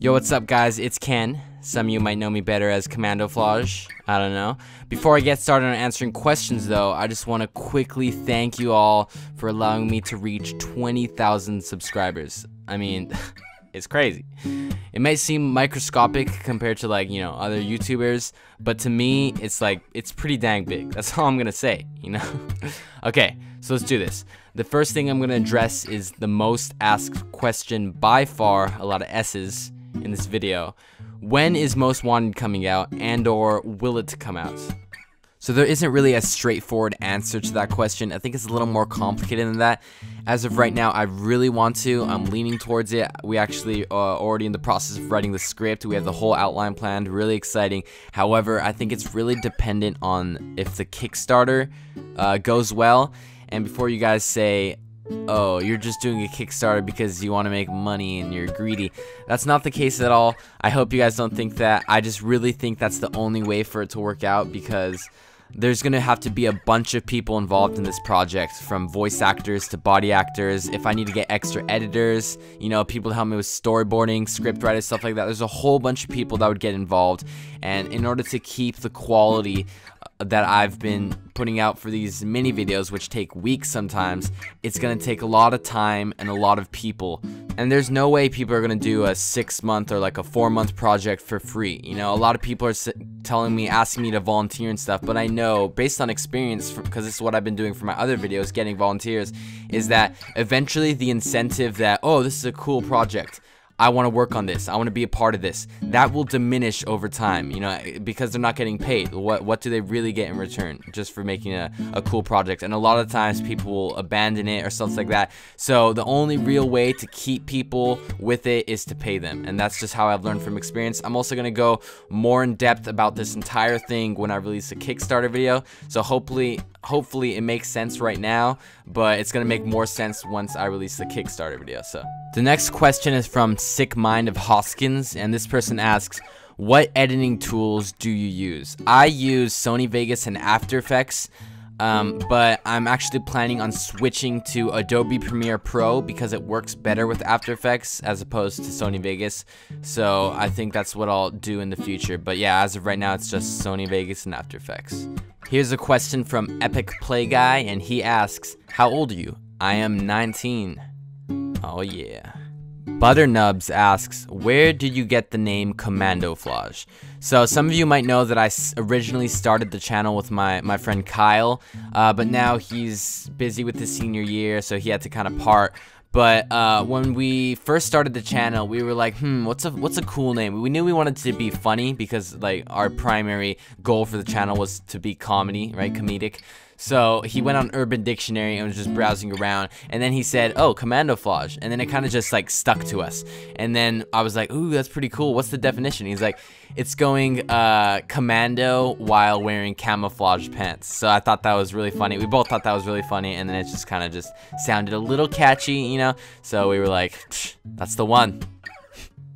Yo, what's up guys, it's Ken. Some of you might know me better as Commandoflauge, I don't know. Before I get started on answering questions though, I just want to quickly thank you all for allowing me to reach 20,000 subscribers. I mean, it's crazy. It may seem microscopic compared to other YouTubers, but to me, it's pretty dang big. That's all I'm gonna say, Okay, so let's do this. The first thing I'm gonna address is the most asked question by far, a lot of S's in this video. When is Most Wanted coming out, and or will it come out? So there isn't really a straightforward answer to that question. I think it's a little more complicated than that. As of right now, I really want to. I'm leaning towards it. We actually are already in the process of writing the script. We have the whole outline planned. Really exciting. However, I think it's really dependent on if the Kickstarter goes well. And before you guys say, oh, you're just doing a Kickstarter because you want to make money and you're greedy. That's not the case at all. I hope you guys don't think that. I just really think that's the only way for it to work out, because there's gonna have to be a bunch of people involved in this project, from voice actors to body actors. If I need to get extra editors, people to help me with storyboarding, script writers, stuff like that, there's a whole bunch of people that would get involved. And in order to keep the quality that I've been putting out for these mini videos, which take weeks sometimes, it's gonna take a lot of time and a lot of people. And there's no way people are gonna do a 6-month or like a 4-month project for free. A lot of people are asking me to volunteer and stuff, but I know based on experience, because this is what I've been doing for my other videos, getting volunteers, is that eventually the incentive that, oh, this is a cool project, I want to work on this, I want to be a part of this, that will diminish over time, because they're not getting paid. What do they really get in return just for making a cool project? And a lot of times people will abandon it or something like that. So the only real way to keep people with it is to pay them, and that's just how I've learned from experience. I'm also going to go more in depth about this entire thing when I release a Kickstarter video, so hopefully it makes sense right now, but it's gonna make more sense once I release the Kickstarter video. So the next question is from Sick Mind of Hoskins, and this person asks, what editing tools do you use? I use Sony Vegas and After Effects, but I'm actually planning on switching to Adobe Premiere Pro because it works better with After Effects as opposed to Sony Vegas. So I think that's what I'll do in the future. But yeah, as of right now, it's just Sony Vegas and After Effects. Here's a question from Epic Play Guy, and he asks, how old are you? I am 19. Oh yeah. Butternubs asks, where did you get the name Commandoflauge? So some of you might know that I originally started the channel with my friend Kyle, but now he's busy with his senior year, so he had to kind of part. But when we first started the channel, we were like, what's a cool name? We knew we wanted to be funny because our primary goal for the channel was to be comedy, right? Comedic. So he went on Urban Dictionary and was just browsing around, and then he said, oh, Commandoflauge, and then it kind of just stuck to us. And then I was like, ooh, that's pretty cool. What's the definition? He's like, it's going commando while wearing camouflage pants. So I thought that was really funny. We both thought that was really funny, and then it just kind of just sounded a little catchy, So we were like, that's the one.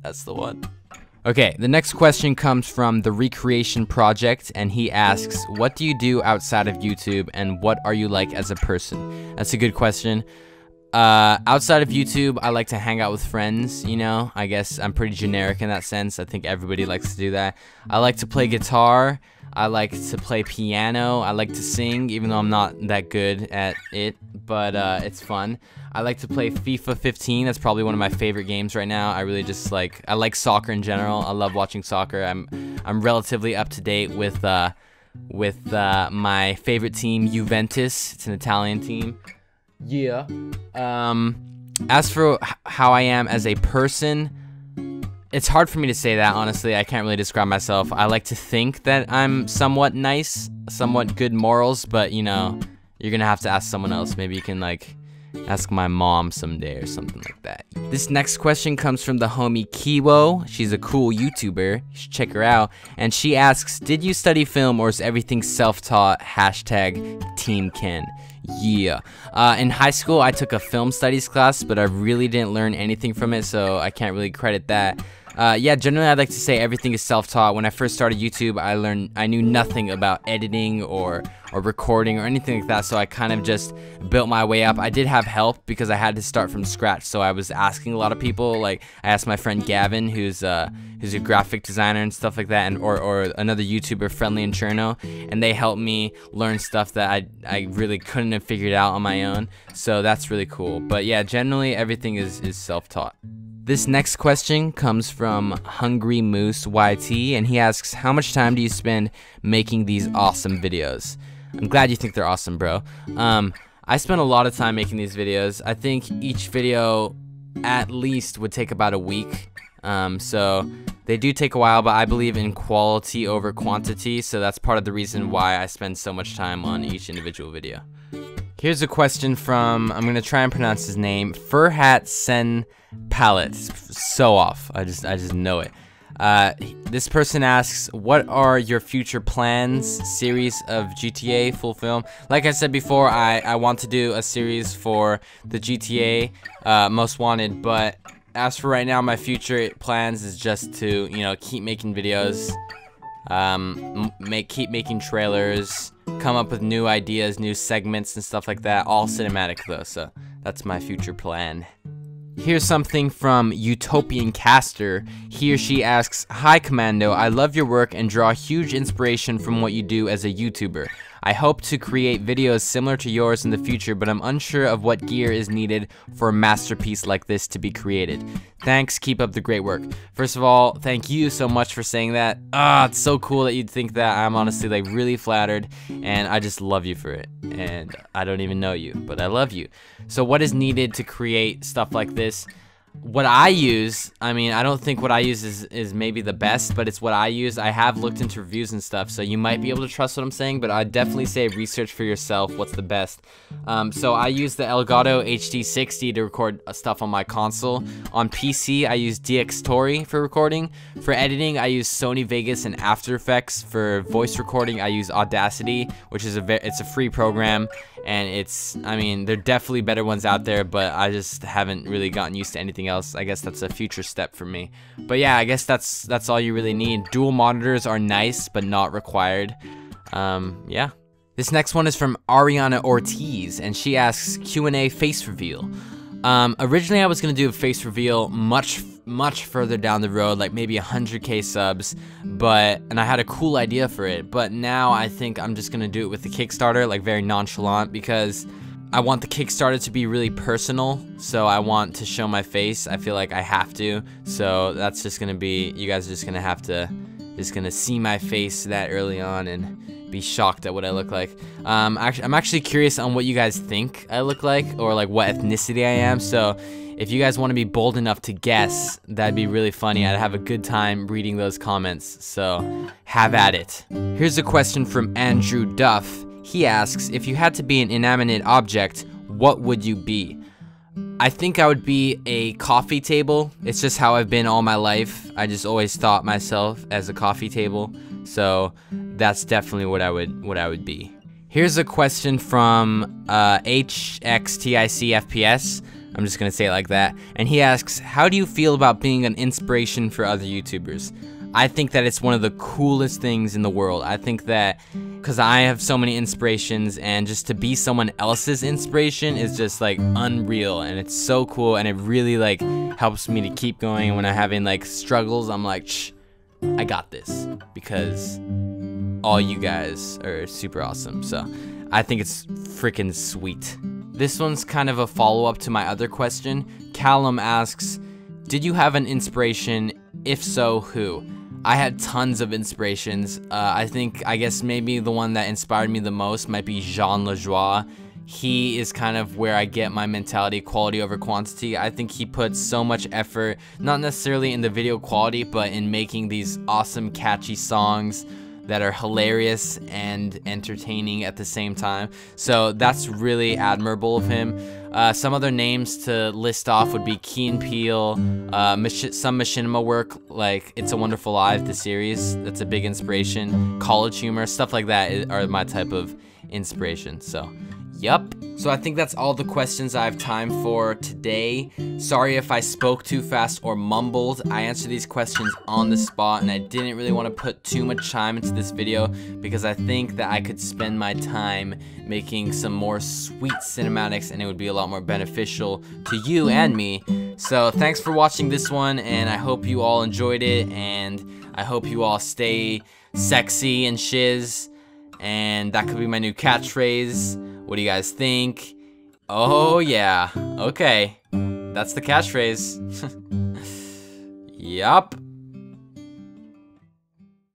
That's the one. Okay, the next question comes from The Recreation Project, and he asks, what do you do outside of YouTube, and what are you like as a person? That's a good question. Outside of YouTube, I like to hang out with friends, I guess I'm pretty generic in that sense. I think everybody likes to do that. I like to play guitar. I like to play piano. I like to sing, even though I'm not that good at it, but it's fun. I like to play FIFA 15. That's probably one of my favorite games right now. I really just I like soccer in general. I love watching soccer. I'm relatively up to date with my favorite team, Juventus. It's an Italian team. Yeah. As for how I am as a person, it's hard for me to say that, honestly. I can't really describe myself. I like to think that I'm somewhat nice, somewhat good morals, but you're gonna have to ask someone else. Maybe you can ask my mom someday or something like that. This next question comes from the homie Kiwo. She's a cool YouTuber. You should check her out. And she asks, did you study film or is everything self-taught? # Team Ken. Yeah. In high school, I took a film studies class, but I really didn't learn anything from it, so I can't really credit that. Yeah, generally I'd like to say everything is self-taught. When I first started YouTube, I knew nothing about editing or recording or anything like that, so I kind of just built my way up. I did have help because I had to start from scratch, so I was asking a lot of people. Like, I asked my friend Gavin, who's a graphic designer and stuff like that, and or another YouTuber, Friendly and Cherno, and they helped me learn stuff that I really couldn't have figured out on my own, so that's really cool. But yeah, generally everything is self-taught. This next question comes from Hungry Moose YT, and he asks, how much time do you spend making these awesome videos? I'm glad you think they're awesome, bro. I spent a lot of time making these videos. I think each video at least would take about a week. So they do take a while, but I believe in quality over quantity, so that's part of the reason why I spend so much time on each individual video. Here's a question from, I'm gonna try and pronounce his name, Furhat Sen Palette. So off. I just know it. This person asks, what are your future plans, series of GTA full film? Like I said before, I want to do a series for the GTA Most Wanted, but as for right now, my future plans is just to, you know, keep making videos, keep making trailers, come up with new ideas, new segments and stuff like that, all cinematic though, so that's my future plan. Here's something from Utopian Caster. He or she asks, hi Commando, I love your work and draw huge inspiration from what you do as a YouTuber. I hope to create videos similar to yours in the future, but I'm unsure of what gear is needed for a masterpiece like this to be created. Thanks, keep up the great work. First of all, thank you so much for saying that. It's so cool that you'd think that. I'm honestly like really flattered, and I just love you for it. And I don't even know you, but I love you. So what is needed to create stuff like this? What I use, I mean, I don't think what I use is maybe the best, but it's what I use. I have looked into reviews and stuff, so you might be able to trust what I'm saying, but I'd definitely say research for yourself what's the best. So I use the Elgato HD60 to record stuff on my console. On PC, I use DxTory for recording. For editing, I use Sony Vegas and After Effects. For voice recording, I use Audacity, which is it's a free program. And I mean, there are definitely better ones out there, but I just haven't really gotten used to anything else. I guess that's a future step for me. But yeah, I guess that's all you really need. Dual monitors are nice, but not required. Yeah. This next one is from Ariana Ortiz, and she asks, Q&A face reveal. Originally I was gonna do a face reveal much further down the road, like maybe 100k subs, and I had a cool idea for it, but now I think I'm just gonna do it with the Kickstarter, like very nonchalant, because I want the Kickstarter to be really personal, so I want to show my face. I feel like I have to, so that's just gonna be, you guys are just gonna have to see my face that early on and be shocked at what I look like. I'm actually curious on what you guys think I look like, or like what ethnicity I am, so if you guys want to be bold enough to guess, that'd be really funny. I'd have a good time reading those comments, so have at it. Here's a question from Andrew Duff. He asks, if you had to be an inanimate object, what would you be? I think I would be a coffee table. It's just how I've been all my life. I just always thought myself as a coffee table, so that's definitely what I would be. Here's a question from HXTICFPS. I'm just gonna say it like that. And he asks, how do you feel about being an inspiration for other YouTubers? I think that it's one of the coolest things in the world. I think that because I have so many inspirations, and just to be someone else's inspiration is just like unreal, and it's so cool, and it really like helps me to keep going. And when I'm having like struggles, I'm like, shh, I got this, because all you guys are super awesome. So I think it's freaking sweet. This one's kind of a follow-up to my other question. Callum asks, did you have an inspiration? If so, who? I had tons of inspirations. I guess maybe the one that inspired me the most might be Jean Lajoie. He is kind of where I get my mentality, quality over quantity. I think he puts so much effort, not necessarily in the video quality, but in making these awesome, catchy songs that are hilarious and entertaining at the same time. So that's really admirable of him. Some other names to list off would be Key and Peele, some machinima work like It's a Wonderful Life, the series. That's a big inspiration. College humor, stuff like that are my type of inspiration. So Yup. So I think that's all the questions I have time for today. Sorry if I spoke too fast or mumbled. I answered these questions on the spot, and I didn't really want to put too much time into this video because I think that I could spend my time making some more sweet cinematics, and it would be a lot more beneficial to you and me. So thanks for watching this one, and I hope you all enjoyed it, and I hope you all stay sexy and shiz. And that could be my new catchphrase. What do you guys think? Oh yeah, okay. That's the catchphrase. Yup.